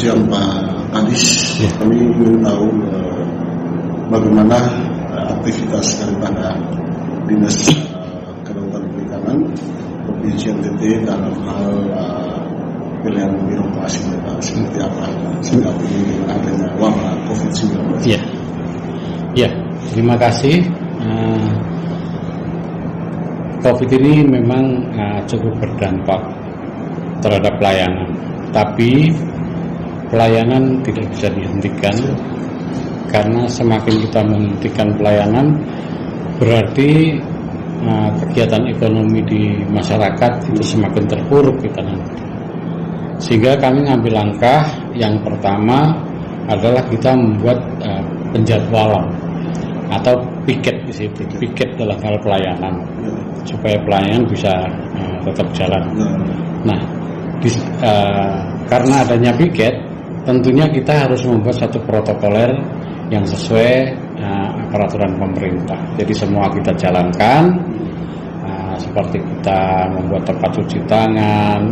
siang Pak Kadis. Ya. Kami ingin tahu bagaimana aktivitas daripada Dinas Kelautan Perikanan Provinsi NTT dalam hal pilihan birokrasi seperti apa dengan adanya wabah COVID-19. Ya, terima kasih. COVID ini memang cukup berdampak terhadap pelayanan, tapi pelayanan tidak bisa dihentikan, karena semakin kita menghentikan pelayanan berarti kegiatan ekonomi di masyarakat itu semakin terpuruk kita nanti. Sehingga kami ngambil langkah yang pertama adalah kita membuat penjadwalan atau piket di situ, piket dalam hal pelayanan supaya pelayanan bisa tetap jalan. Nah, karena adanya piket, tentunya kita harus membuat satu protokoler yang sesuai peraturan pemerintah. Jadi semua kita jalankan, seperti kita membuat tempat cuci tangan,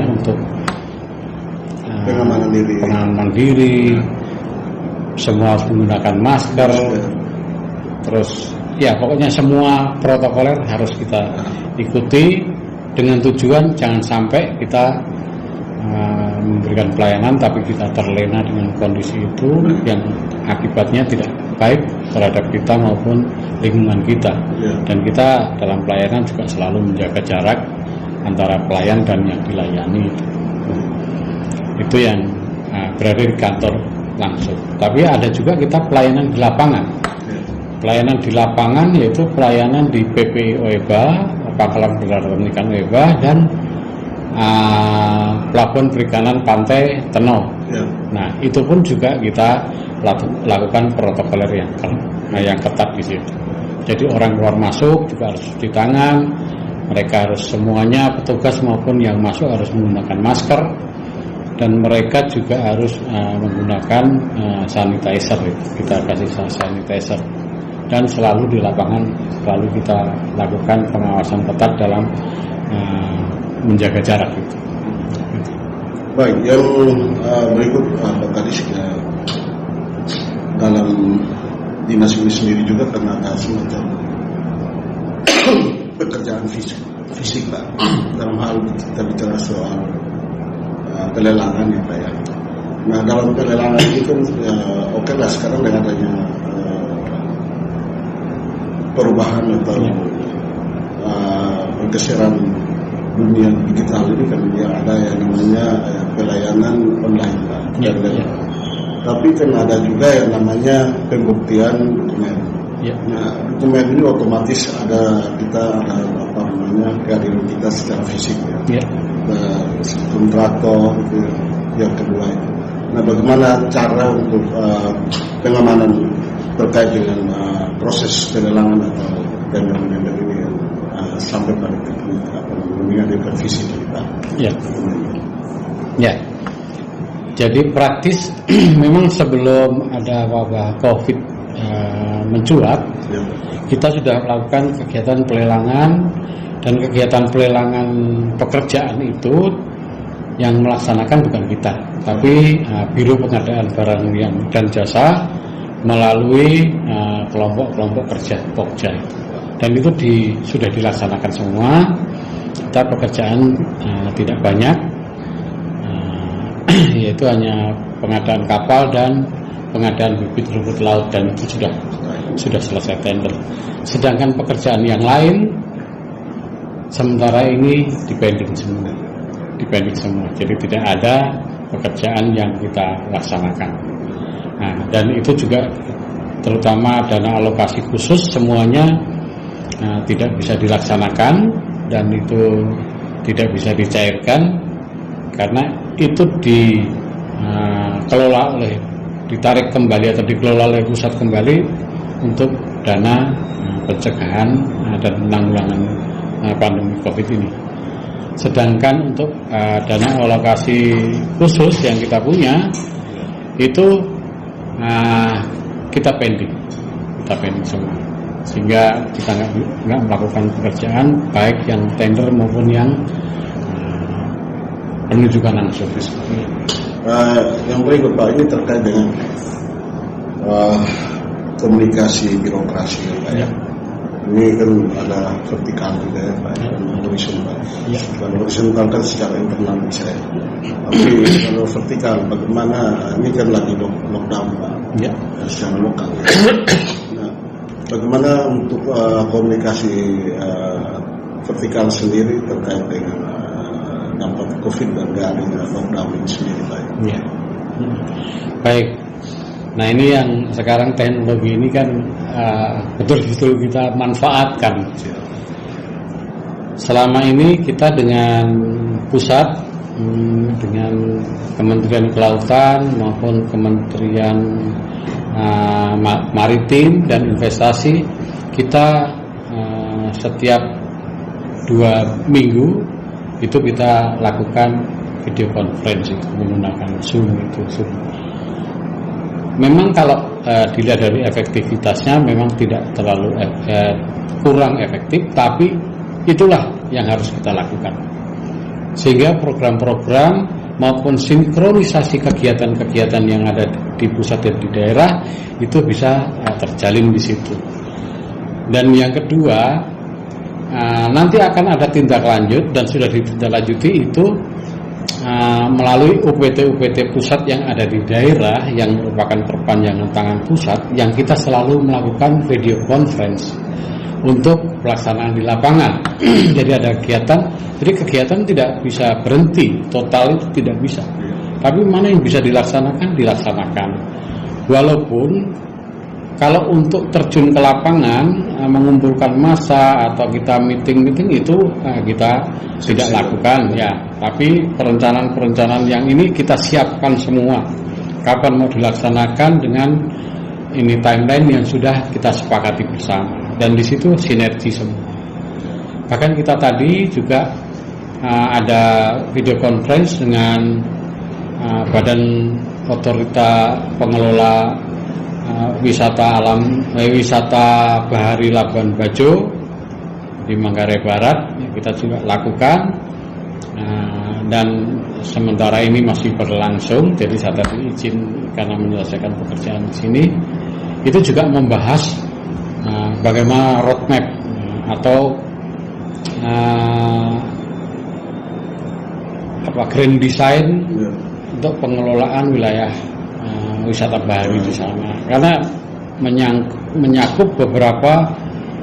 untuk pengamanan diri, semua harus menggunakan masker, terus ya pokoknya semua protokoler harus kita ikuti dengan tujuan jangan sampai kita memberikan pelayanan tapi kita terlena dengan kondisi itu yang akibatnya tidak baik terhadap kita maupun lingkungan kita. Dan kita dalam pelayanan juga selalu menjaga jarak antara pelayan dan yang dilayani. Itu yang berada di kantor langsung. Tapi ada juga kita pelayanan di lapangan. Pelayanan di lapangan yaitu pelayanan di PPI OEBA, Pangkalan Perikanan Ikan OEBA, dan Pelabuhan Perikanan Pantai Tenau. Nah, itu pun juga kita lakukan protokoler yang ketat di situ. Jadi orang keluar masuk juga harus cuci tangan. Mereka harus semuanya, petugas maupun yang masuk harus menggunakan masker, dan mereka juga harus menggunakan sanitizer. Kita kasih sanitizer, dan selalu di lapangan selalu kita lakukan pengawasan ketat dalam menjaga jarak itu. Baik, yang berikut Pak Kadis, dalam dinas ini sendiri juga karena ada semacam pekerjaan fisik Pak, dalam hal kita bicara soal pelelangan ya Pak ya. Nah, dalam pelelangan itu kan oke lah sekarang dengan adanya perubahan atau pergeseran dunia digital ini kan yang ada yang namanya pelayanan online Pak. Tapi kan ada juga yang namanya pembuktian dokumen. Nah, dokumen ini otomatis kita ada kehadiran kita secara fisik ya. Kontraktor itu yang kedua itu. Nah, bagaimana cara untuk pengamanan terkait dengan proses pelelangan atau tender ini sampai pada menghadirkan fisik kita? Ya. Jadi praktis memang sebelum ada wabah COVID mencuat, kita sudah melakukan kegiatan pelelangan, dan kegiatan pelelangan pekerjaan itu yang melaksanakan bukan kita, tapi Biro Pengadaan Barang dan Jasa melalui kelompok-kelompok kerja Pokja, dan itu sudah dilaksanakan semua. Kita pekerjaan tidak banyak, yaitu hanya pengadaan kapal dan pengadaan bibit rumput laut, dan itu sudah selesai tender. Sedangkan pekerjaan yang lain sementara ini dipending semua. Jadi tidak ada pekerjaan yang kita laksanakan. Nah, dan itu juga terutama dana alokasi khusus semuanya tidak bisa dilaksanakan, dan itu tidak bisa dicairkan karena itu ditarik kembali atau dikelola oleh pusat kembali untuk dana pencegahan dan penanggulangan pandemi COVID ini. Sedangkan untuk dana alokasi khusus yang kita punya itu kita pending semua, sehingga kita nggak melakukan pekerjaan baik yang tender maupun yang penunjukan langsung. Yang berikut Pak, ini terkait dengan komunikasi birokrasi Pak ya. Ini kan ada vertikal juga ya Pak, dan horizontal. Dan horizontal kan secara internal bisa ya. Tapi kalau vertikal bagaimana, ini kan lagi lockdown Pak, secara lokal ya. Nah, bagaimana untuk komunikasi vertikal sendiri terkait dengan dampak COVID dan dari lockdown ini sendiri Pak? Ya. Baik. Nah ini yang sekarang teknologi ini kan betul-betul kita manfaatkan. Selama ini kita dengan pusat, dengan Kementerian Kelautan maupun Kementerian Maritim dan Investasi, kita setiap 2 minggu itu kita lakukan video conference itu menggunakan Zoom itu. Memang kalau dilihat dari efektivitasnya memang tidak terlalu kurang efektif, tapi itulah yang harus kita lakukan. Sehingga program-program maupun sinkronisasi kegiatan-kegiatan yang ada di pusat dan di daerah itu bisa terjalin di situ. Dan yang kedua, nanti akan ada tindak lanjut dan sudah ditindaklanjuti itu melalui UPT pusat yang ada di daerah yang merupakan perpanjangan tangan pusat, yang kita selalu melakukan video conference untuk pelaksanaan di lapangan. Jadi ada kegiatan, jadi kegiatan tidak bisa berhenti total, itu tidak bisa, tapi mana yang bisa dilaksanakan. Walaupun kalau untuk terjun ke lapangan, mengumpulkan massa atau kita meeting itu kita tidak lakukan ya. Tapi perencanaan yang ini kita siapkan semua. Kapan mau dilaksanakan dengan ini timeline yang sudah kita sepakati bersama. Dan di situ sinergi semua. Bahkan kita tadi juga ada video conference dengan Badan Otorita Pengelola wisata Bahari Labuan Bajo di Manggarai Barat, kita juga lakukan, dan sementara ini masih berlangsung. Jadi saya tadi izin karena menyelesaikan pekerjaan di sini, itu juga membahas bagaimana roadmap atau grand design untuk pengelolaan wilayah wisata bahari di sana, karena menyakup beberapa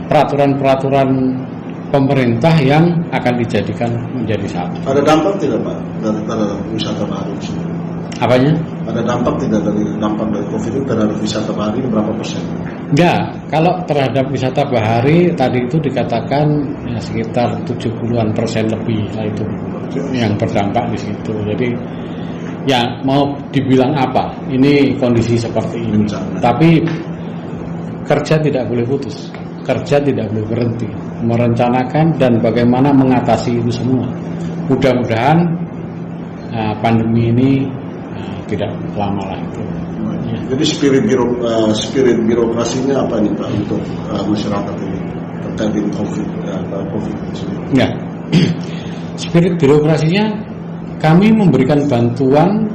peraturan pemerintah yang akan dijadikan menjadi satu. Ada dampak tidak Pak terhadap wisata bahari di sini? Apanya? Ada dampak tidak dari COVID itu terhadap wisata bahari, berapa persen? Enggak, kalau terhadap wisata bahari tadi itu dikatakan ya, sekitar 70% lebih lah itu yang berdampak di situ. Jadi ya mau dibilang apa, ini kondisi seperti ini. Tapi kerja tidak boleh putus, kerja tidak boleh berhenti, merencanakan dan bagaimana mengatasi itu semua. Mudah-mudahan pandemi ini tidak lama lah itu. Ya. Jadi spirit birokrasinya apa nih Pak untuk masyarakat ini terkait dengan COVID ini? Ya, spirit birokrasinya kami memberikan bantuan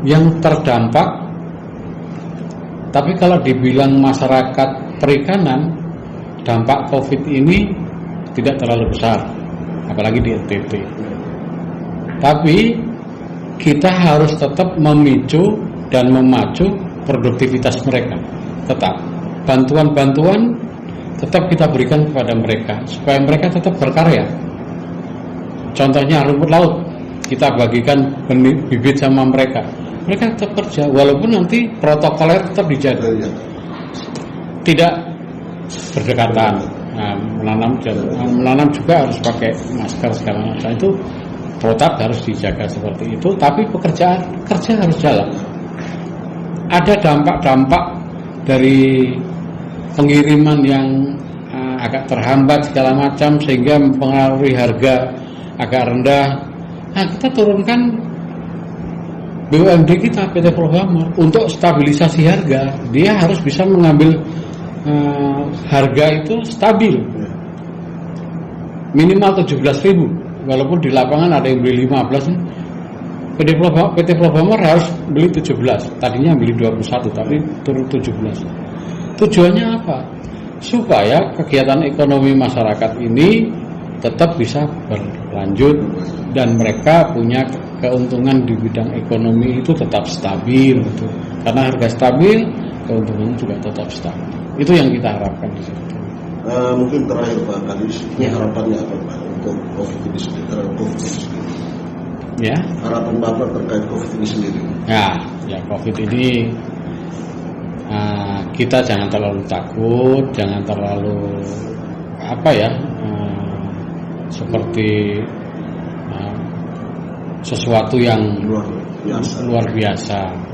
yang terdampak, tapi kalau dibilang masyarakat perikanan, dampak COVID ini tidak terlalu besar, apalagi di NTT. Tapi kita harus tetap memicu dan memacu produktivitas mereka. Tetap bantuan-bantuan tetap kita berikan kepada mereka supaya mereka tetap berkarya. Contohnya rumput laut, kita bagikan bibit sama mereka tetap kerja, walaupun nanti protokoler tetap dijaga, tidak berdekatan. Menanam juga harus pakai masker segala macam, itu tetap harus dijaga seperti itu. Tapi kerja harus jalan. Ada dampak dari pengiriman yang agak terhambat segala macam sehingga mempengaruhi harga agak rendah. Nah, kita turunkan BUMD kita, PT Programa, untuk stabilisasi harga. Dia harus bisa mengambil harga itu stabil, minimal 17.000 walaupun di lapangan ada yang beli 15, PT Flowfarmer harus beli 17. Tadinya beli 21 tapi turun 17. Tujuannya apa? Supaya kegiatan ekonomi masyarakat ini tetap bisa berlanjut dan mereka punya keuntungan di bidang ekonomi itu tetap stabil gitu. Karena harga stabil, keuntungannya juga tetap stabil. Itu yang kita harapkan di situ. Mungkin terakhir Pak Kadis, harapannya apa Pak untuk COVID ini sendiri? Ya. Harapan Bapak terkait COVID ini sendiri? Ya COVID ini kita jangan terlalu takut, jangan terlalu seperti sesuatu yang luar biasa.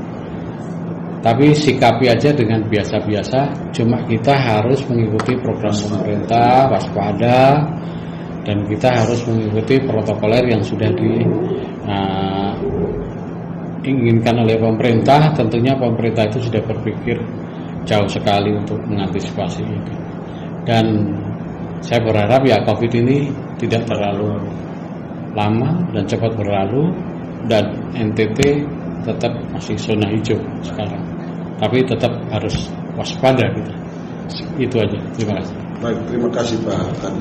Tapi sikapi aja dengan biasa-biasa. Cuma kita harus mengikuti program pemerintah, waspada, dan kita harus mengikuti protokoler yang sudah diinginkan oleh pemerintah. Tentunya pemerintah itu sudah berpikir jauh sekali untuk mengantisipasi itu. Dan saya berharap ya COVID ini tidak terlalu lama dan cepat berlalu, dan NTT tetap masih zona hijau sekarang. Tapi tetap harus waspada kita. Itu aja. Terima kasih. Baik, terima kasih Pak Kadis.